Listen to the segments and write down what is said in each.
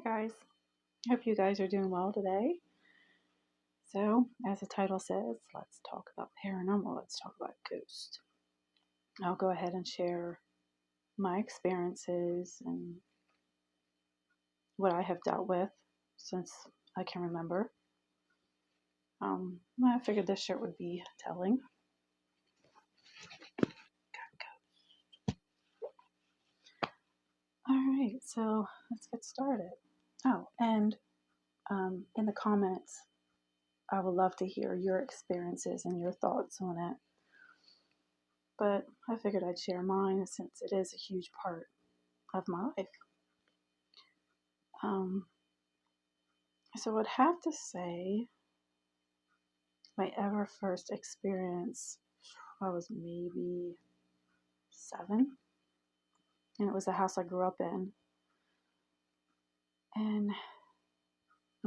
guys. Hope you guys are doing well today. So, as the title says, let's talk about paranormal. Let's talk about ghosts. I'll go ahead and share my experiences and what I have dealt with since I can remember. I figured this shirt would be telling. All right, so let's get started. Oh, and in the comments, I would love to hear your experiences and your thoughts on it. But I figured I'd share mine since it is a huge part of my life. So I'd have to say my ever first experience, I was maybe 7, and it was the house I grew up in. And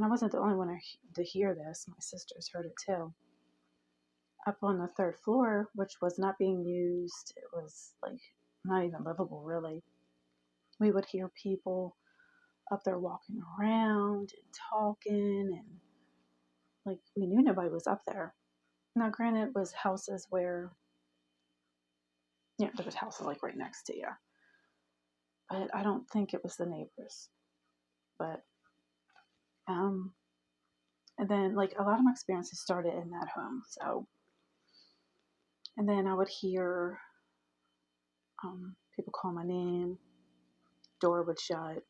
I wasn't the only one to hear this. My sisters heard it too. Up on the 3rd floor, which was not being used, it was like not even livable really. We would hear people up there walking around and talking, and like we knew nobody was up there. Now, granted, it was houses where, there was houses like right next to you, but I don't think it was the neighbors. But and then like a lot of my experiences started in that home. So, and then I would hear people call my name, door would shut,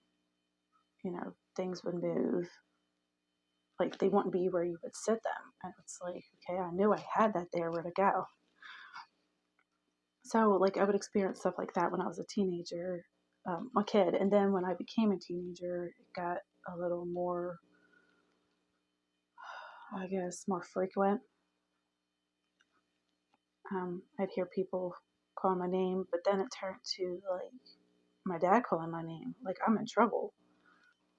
things would move. Like they wouldn't be where you would sit them. And it's like, okay, I knew I had that there, where to go. So like I would experience stuff like that when I was a teenager, a kid. And then when I became a teenager, it got a little more, I guess, more frequent. I'd hear people call my name, but then it turned to like my dad calling my name. Like I'm in trouble.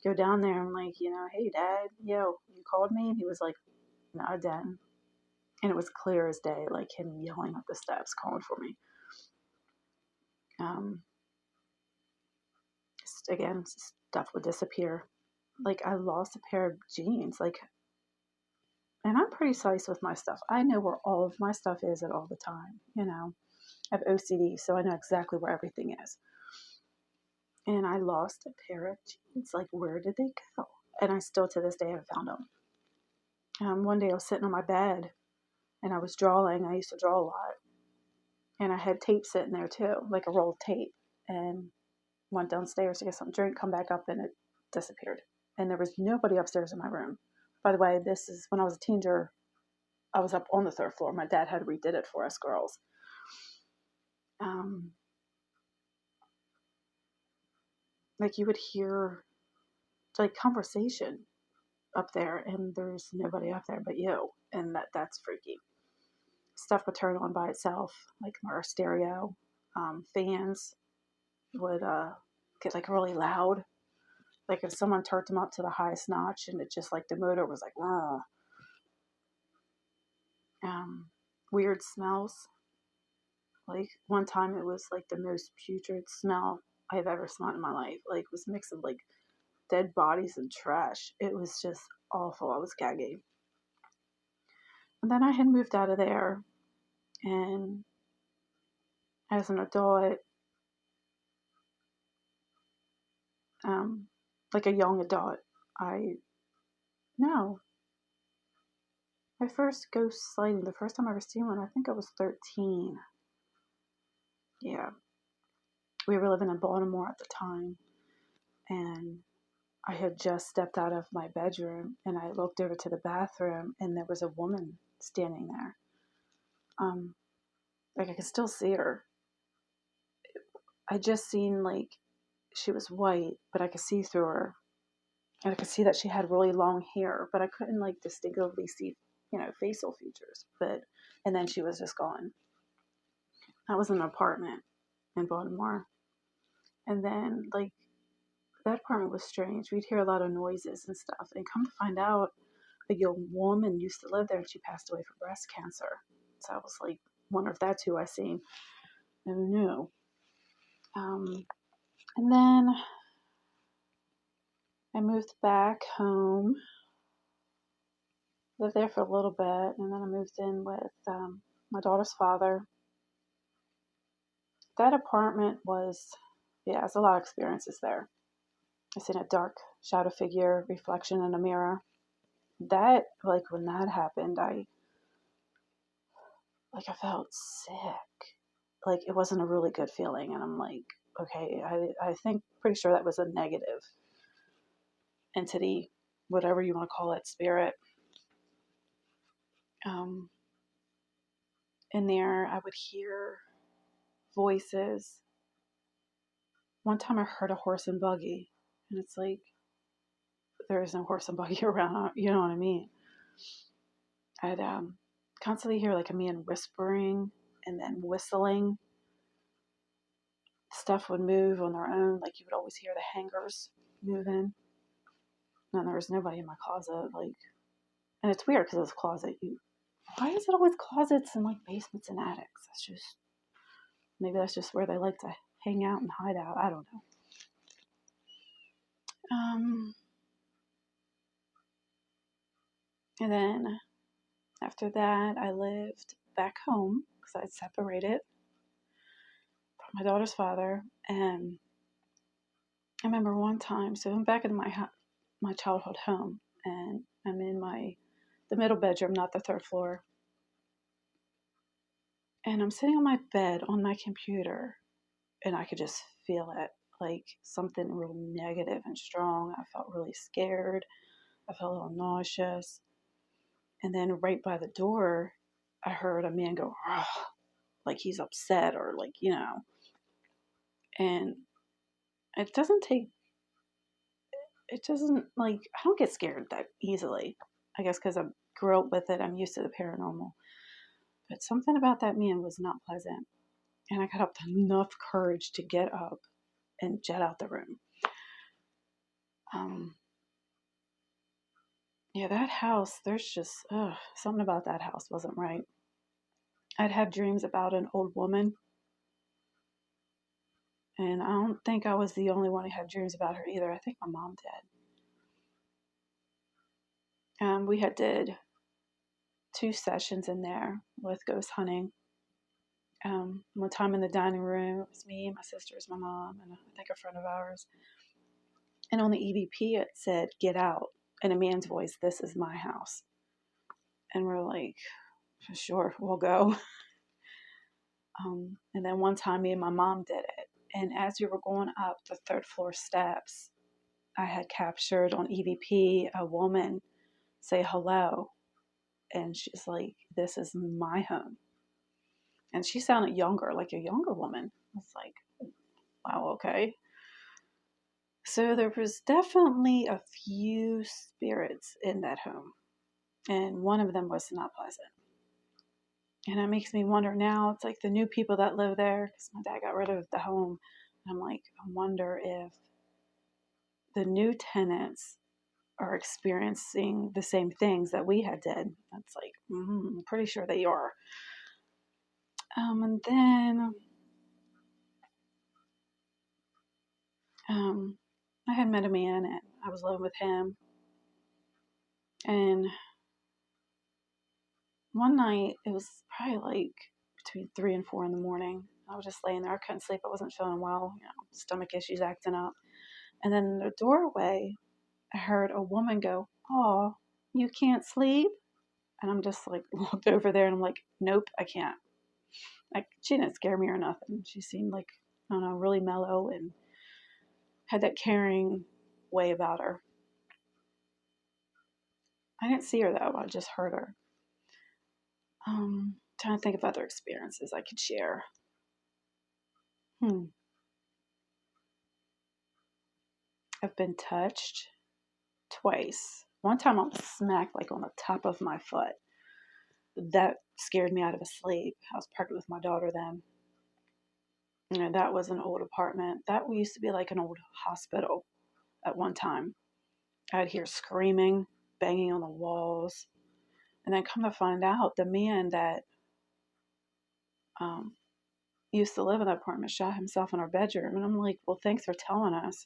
Go down there and like, hey dad, yo, you called me? And he was like, no, I didn't. And it was clear as day, like him yelling up the steps, calling for me. Again, stuff would disappear. Like I lost a pair of jeans, like, and I'm pretty precise with my stuff. I know where all of my stuff is at all the time. I have OCD, so I know exactly where everything is. And I lost a pair of jeans. Like, where did they go? And I still to this day haven't found them. One day I was sitting on my bed and I was drawing. I used to draw a lot. And I had tape sitting there too, like a roll of tape. And went downstairs to get some drink, come back up, and it disappeared. And there was nobody upstairs in my room. By the way, this is when I was a teenager. I was up on the 3rd floor. My dad had redid it for us girls. Like you would hear like conversation up there, and there's nobody up there but you, and that's freaky. Stuff would turn on by itself, like our stereo. Fans would get like really loud. Like if someone turned them up to the highest notch, and it just like the motor was like, wah. Weird smells. Like one time it was like the most putrid smell I've ever smelled in my life. Like it was a mix of like dead bodies and trash. It was just awful. I was gagging. And then I had moved out of there, and as an adult, like a young adult, my first ghost sighting, the first time I ever seen one, I think I was 13. Yeah. We were living in Baltimore at the time, and I had just stepped out of my bedroom, and I looked over to the bathroom, and there was a woman standing there. Like I could still see her. I just seen like she was white, but I could see through her, and I could see that she had really long hair, but I couldn't like distinctly see, facial features. And then she was just gone. That was an apartment in Baltimore, and then like that apartment was strange. We'd hear a lot of noises and stuff, and come to find out, a young woman used to live there, and she passed away from breast cancer. So I was like, wonder if that's who I seen. Never knew. And then I moved back home, lived there for a little bit, and then I moved in with my daughter's father. That apartment was, yeah, it's a lot of experiences there. I seen a dark shadow figure reflection in a mirror. That, like, when that happened, I felt sick. Like, it wasn't a really good feeling, and I'm like, okay, I think, pretty sure that was a negative entity, whatever you want to call it, spirit. Um, in there, I would hear voices. One time I heard a horse and buggy, and it's like, there is no horse and buggy around, you know what I mean? I'd constantly hear like a man whispering and then whistling. Stuff would move on their own, like you would always hear the hangers moving. And there was nobody in my closet, like, and it's weird because it's a closet. Why is it always closets and like basements and attics? That's just, maybe that's just where they like to hang out and hide out. I don't know. And then after that, I lived back home because I'd separated from my daughter's father. And I remember one time, so I'm back in my childhood home, and I'm in the middle bedroom, not the third floor. And I'm sitting on my bed on my computer, and I could just feel it, like something real negative and strong. I felt really scared. I felt a little nauseous. And then right by the door, I heard a man go, "Ugh," like he's upset or like, And it doesn't take, it doesn't like, I don't get scared that easily. I guess because I grew up with it, I'm used to the paranormal. But something about that man was not pleasant. And I got up enough courage to get up and jet out the room. Um, yeah, that house, there's just something about that house wasn't right. I'd have dreams about an old woman, and I don't think I was the only one who had dreams about her either. I think my mom did. We had did 2 sessions in there with ghost hunting. One time in the dining room, it was me, my sisters, my mom, and I think a friend of ours. And on the EVP, it said, "Get out," in a man's voice, "This is my house." And we're like, sure, we'll go. And then one time, me and my mom did it. And as we were going up the third floor steps, I had captured on EVP a woman say hello. And she's like, "This is my home." And she sounded younger, like a younger woman. I was like, wow, okay. So there was definitely a few spirits in that home. And one of them was not pleasant. And it makes me wonder now, it's like the new people that live there, because my dad got rid of the home. And I'm like, I wonder if the new tenants are experiencing the same things that we had did. That's like, I'm pretty sure they are. And then I had met a man and I was living with him. And one night, it was probably like between 3 and 4 in the morning. I was just laying there. I couldn't sleep. I wasn't feeling well, stomach issues acting up. And then in the doorway, I heard a woman go, "Oh, you can't sleep?" And I'm just like, looked over there and I'm like, nope, I can't. Like, she didn't scare me or nothing. She seemed like, I don't know, really mellow and had that caring way about her. I didn't see her though. I just heard her. Trying to think of other experiences I could share. I've been touched twice. One time I was smacked like on the top of my foot. That scared me out of a sleep. I was pregnant with my daughter then. That was an old apartment. That used to be like an old hospital at one time. I'd hear screaming, banging on the walls. And then come to find out, the man that um, used to live in that apartment shot himself in our bedroom. And I'm like, well, thanks for telling us.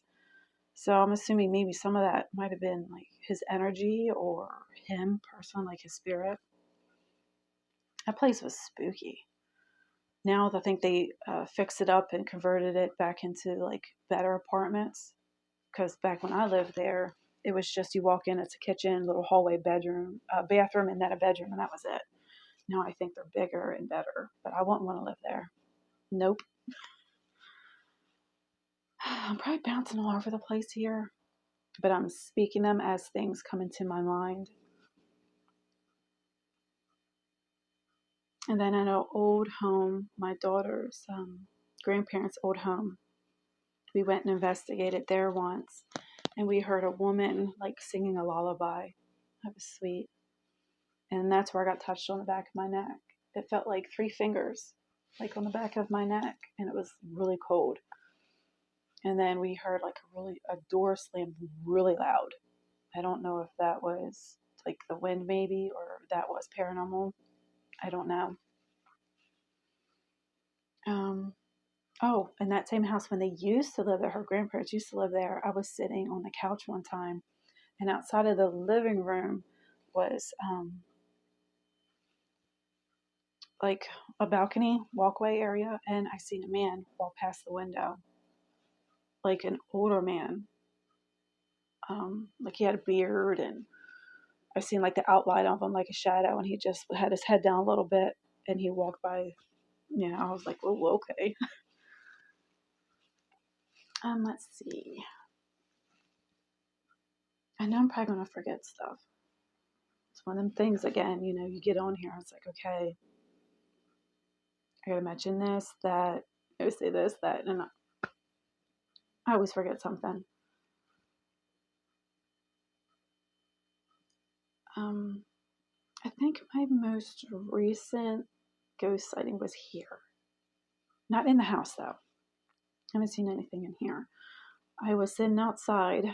So I'm assuming maybe some of that might have been like his energy or him personally, like his spirit. That place was spooky. Now I think they fixed it up and converted it back into like better apartments. Because back when I lived there, it was just you walk in, it's a kitchen, little hallway, bedroom, bathroom, and then a bedroom, and that was it. Now I think they're bigger and better, but I wouldn't want to live there. Nope. I'm probably bouncing all over the place here, but I'm speaking them as things come into my mind. And then in an old home, my daughter's grandparents' old home, we went and investigated there once, and we heard a woman like singing a lullaby. That was sweet. And that's where I got touched on the back of my neck. It felt like 3 fingers, like on the back of my neck, and it was really cold. And then we heard like a door slam really loud. I don't know if that was like the wind maybe, or that was paranormal. I don't know. Um, oh, in that same house when they used to live there, her grandparents used to live there. I was sitting on the couch one time, and outside of the living room was like a balcony walkway area, and I seen a man walk past the window, like an older man. Like he had a beard, and I seen like the outline of him like a shadow, and he just had his head down a little bit, and he walked by. I was like, oh, okay. Let's see. I know I'm probably gonna forget stuff. It's one of them things again. You get on here, it's like, okay, I gotta mention this, that, I gotta say this, that, and I always forget something. Um, I think my most recent ghost sighting was here. Not in the house though. I haven't seen anything in here. I was sitting outside.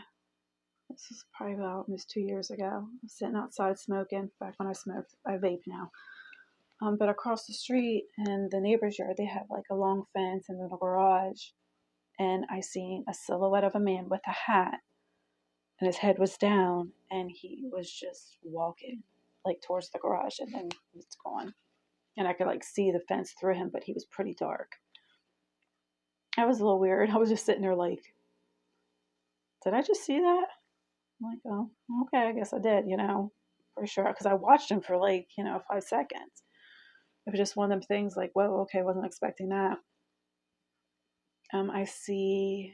This was probably about almost 2 years ago. I was sitting outside smoking. Back when I smoked, I vape now. But across the street in the neighbor's yard, they have like a long fence and then a garage. And I seen a silhouette of a man with a hat, and his head was down, and he was just walking like towards the garage, and then it's gone. And I could like see the fence through him, but he was pretty dark. That was a little weird. I was just sitting there like, did I just see that? I'm like, oh, okay, I guess I did, for sure. Because I watched him for like, 5 seconds. It was just one of them things like, whoa, okay, wasn't expecting that. I see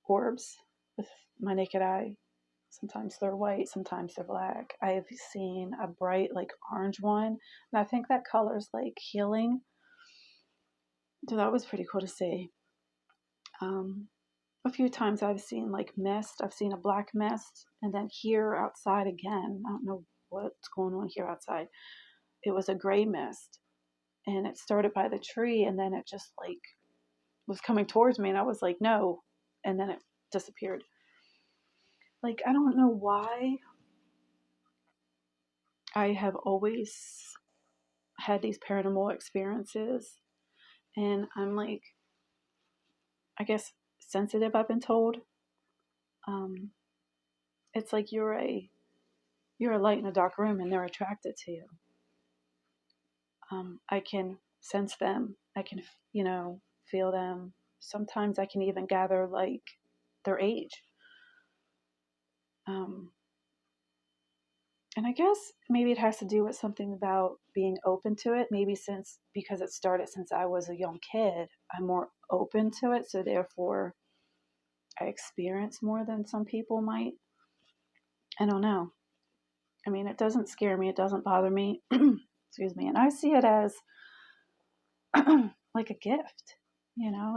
orbs with my naked eye. Sometimes they're white, sometimes they're black. I've seen a bright, like orange one, and I think that color's like healing. So that was pretty cool to see. A few times I've seen like mist. I've seen a black mist, and then here outside again, I don't know what's going on here outside. It was a gray mist, and it started by the tree, and then it just like was coming towards me, and I was like, no, and then it disappeared. Like, I don't know why I have always had these paranormal experiences, and I'm like, I guess sensitive, I've been told. Um, it's like you're a light in a dark room, and they're attracted to you. I can sense them. I can, feel them. Sometimes I can even gather like their age. Um, and I guess maybe it has to do with something about being open to it. Maybe because it started since I was a young kid, I'm more open to it. So therefore, I experience more than some people might. I don't know. I mean, it doesn't scare me. It doesn't bother me. Excuse me. And I see it as like a gift,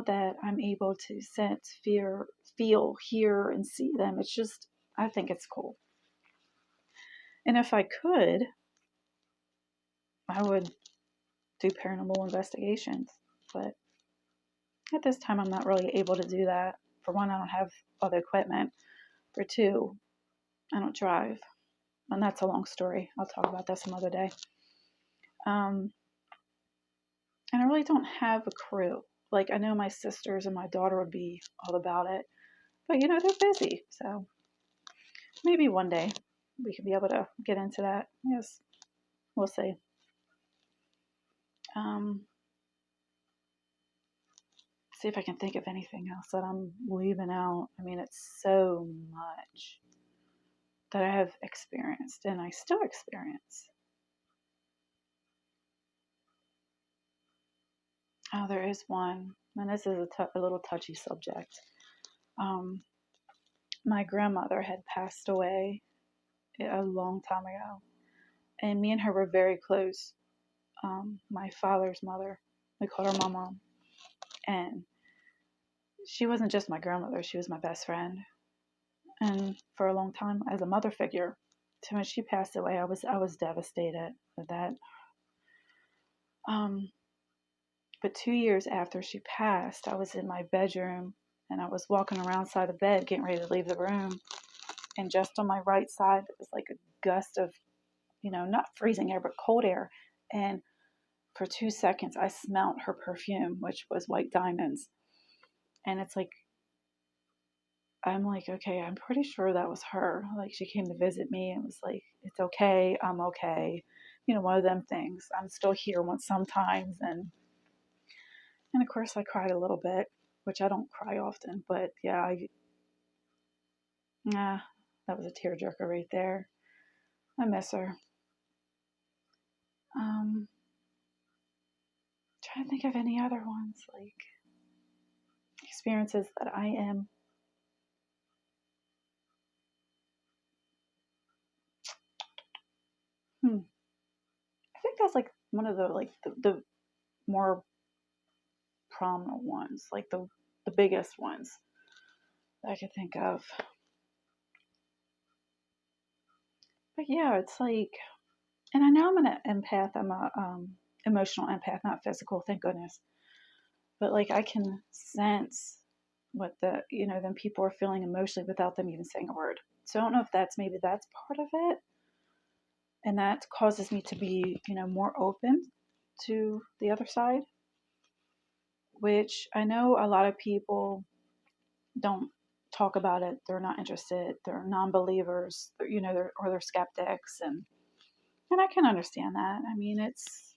that I'm able to sense, feel, hear, and see them. It's just, I think it's cool. And if I could, I would do paranormal investigations. But at this time, I'm not really able to do that. For one, I don't have other equipment. For two, I don't drive. And that's a long story. I'll talk about that some other day. And I really don't have a crew. Like, I know my sisters and my daughter would be all about it. But they're busy, so maybe one day we could be able to get into that. Yes, we'll see. Um, see if I can think of anything else that I'm leaving out. I mean, it's so much that I have experienced and I still experience. Oh, there is one, and this is a little touchy subject. Um, my grandmother had passed away a long time ago, and me and her were very close. My father's mother, we called her my mom, and she wasn't just my grandmother; she was my best friend, and for a long time as a mother figure. So when she passed away, I was devastated with that. Um, but 2 years after she passed, I was in my bedroom and I was walking around side the bed, getting ready to leave the room, and just on my right side, it was like a gust of, not freezing air, but cold air, and for 2 seconds, I smelled her perfume, which was white diamonds, and it's like I'm like, okay, I'm pretty sure that was her. Like she came to visit me and was like, it's okay, I'm okay. One of them things. I'm still here once sometimes and of course I cried a little bit, which I don't cry often, but yeah, nah, that was a tearjerker right there. I miss her. Trying to think of any other ones, like experiences that I am. Hmm. I think that's like one of the the more prominent ones, like the biggest ones that I could think of. But yeah, it's like, and I know I'm an empath. I'm a emotional empath, not physical, thank goodness. But like I can sense what then people are feeling emotionally without them even saying a word. So I don't know if that's part of it, and that causes me to be more open to the other side, which I know a lot of people don't talk about it. They're not interested. They're non-believers. They're skeptics, and I can understand that. I mean, it's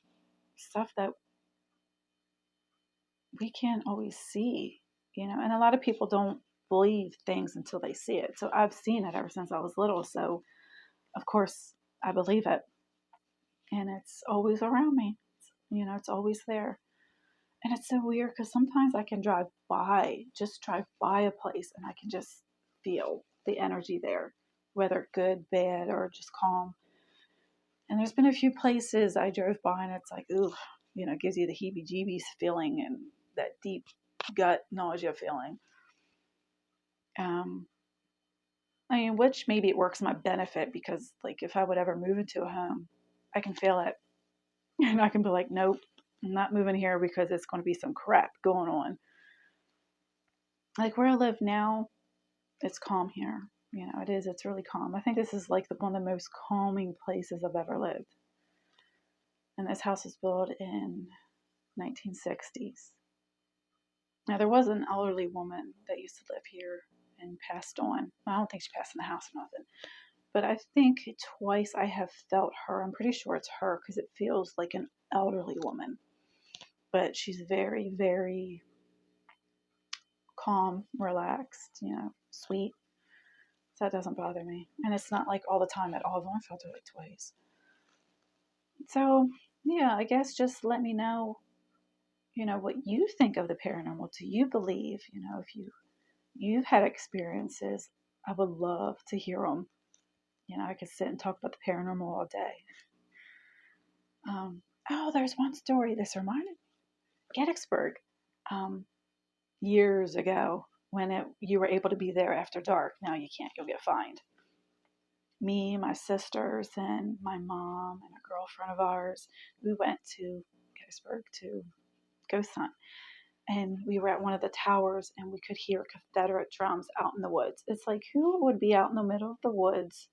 stuff that we can't always see, and a lot of people don't believe things until they see it. So I've seen it ever since I was little. So of course I believe it, and it's always around me. It's always there. And it's so weird because sometimes I can drive by a place, and I can just feel the energy there, whether good, bad, or just calm. And there's been a few places I drove by, and it's like, ooh, it gives you the heebie-jeebies feeling and that deep gut nausea feeling. Um, I mean, which maybe it works in my benefit because, like, if I would ever move into a home, I can feel it, and I can be like, nope, I'm not moving here because it's going to be some crap going on. Like where I live now, it's calm here. It is. It's really calm. I think this is like one of the most calming places I've ever lived. And this house was built in 1960s. Now there was an elderly woman that used to live here and passed on. I don't think she passed in the house or nothing, but I think twice I have felt her. I'm pretty sure it's her because it feels like an elderly woman, but she's very, very calm, relaxed, sweet. So that doesn't bother me. And it's not like all the time at all. I've only felt it like twice. So, yeah, I guess just let me know, what you think of the paranormal. Do you believe, if you've had experiences, I would love to hear them. I could sit and talk about the paranormal all day. Um, oh, there's one story. This reminded me. Gettysburg, um, years ago, when you were able to be there after dark. Now you can't. You'll get fined. Me, my sisters, and my mom and a girlfriend of ours, we went to Gettysburg to ghost hunt. And we were at one of the towers and we could hear Confederate drums out in the woods. It's like, who would be out in the middle of the woods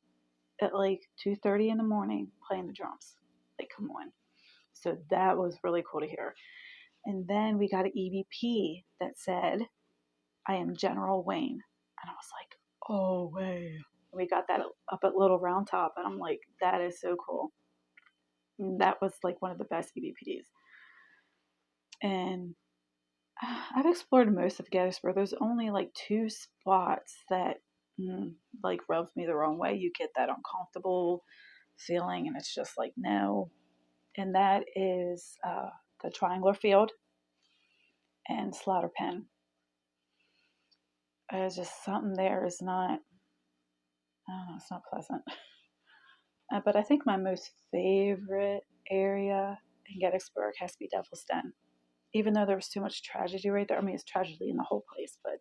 at like 2:30 in the morning playing the drums? Like, come on. So that was really cool to hear. And then we got an EVP that said, I am General Wayne. And I was like, oh, way. We got that up at Little Round Top, and I'm like, that is so cool. And that was like one of the best EVPs. And I've explored most of Gettysburg. There's only like two spots that like rubs me the wrong way. You get that uncomfortable feeling, and it's just like no. And that is the Triangular Field and Slaughter Pen. There's just something there is not. I don't know. It's not pleasant. But I think my most favorite area in Gettysburg has to be Devil's Den. Even though there was too much tragedy right there. I mean, it's tragedy in the whole place, but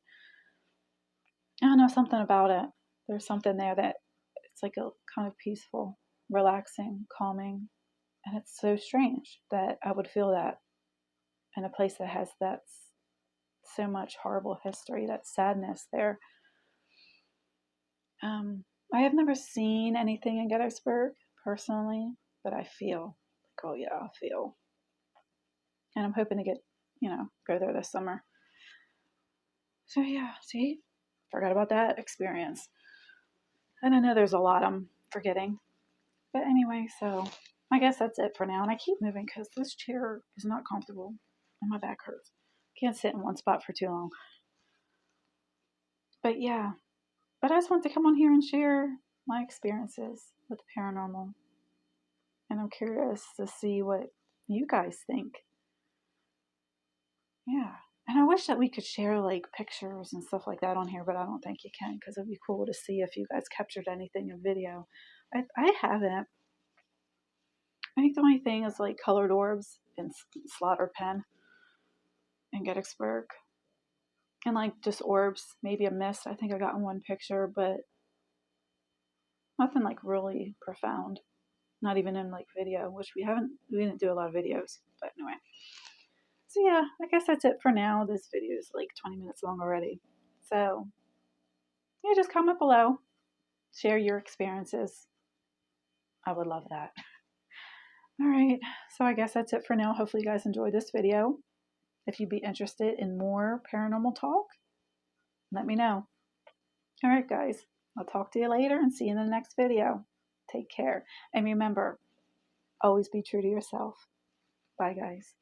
I don't know, something about it. There's something there that it's like a kind of peaceful, relaxing, calming, and it's so strange that I would feel that in a place that has that so much horrible history, that sadness there. I have never seen anything in Gettysburg personally, but I feel like, oh yeah, I feel, and I'm hoping to get, go there this summer. So yeah, see, forgot about that experience. And I know there's a lot I'm forgetting. But anyway, so I guess that's it for now. And I keep moving because this chair is not comfortable and my back hurts. Can't sit in one spot for too long. But yeah, but I just want to come on here and share my experiences with the paranormal. And I'm curious to see what you guys think. Yeah. And I wish that we could share like pictures and stuff like that on here, but I don't think you can because it'd be cool to see if you guys captured anything in video. I haven't. I think the only thing is like colored orbs and slaughter pen in Gettysburg. And like just orbs, maybe a mist. I think I got in one picture, but nothing like really profound. Not even in like video, which we didn't do a lot of videos. But anyway. So yeah, I guess that's it for now. This video is like 20 minutes long already. So yeah, just comment below. Share your experiences. I would love that. All right, so I guess that's it for now. Hopefully you guys enjoyed this video. If you'd be interested in more paranormal talk, let me know. All right, guys, I'll talk to you later and see you in the next video. Take care. And remember, always be true to yourself. Bye, guys.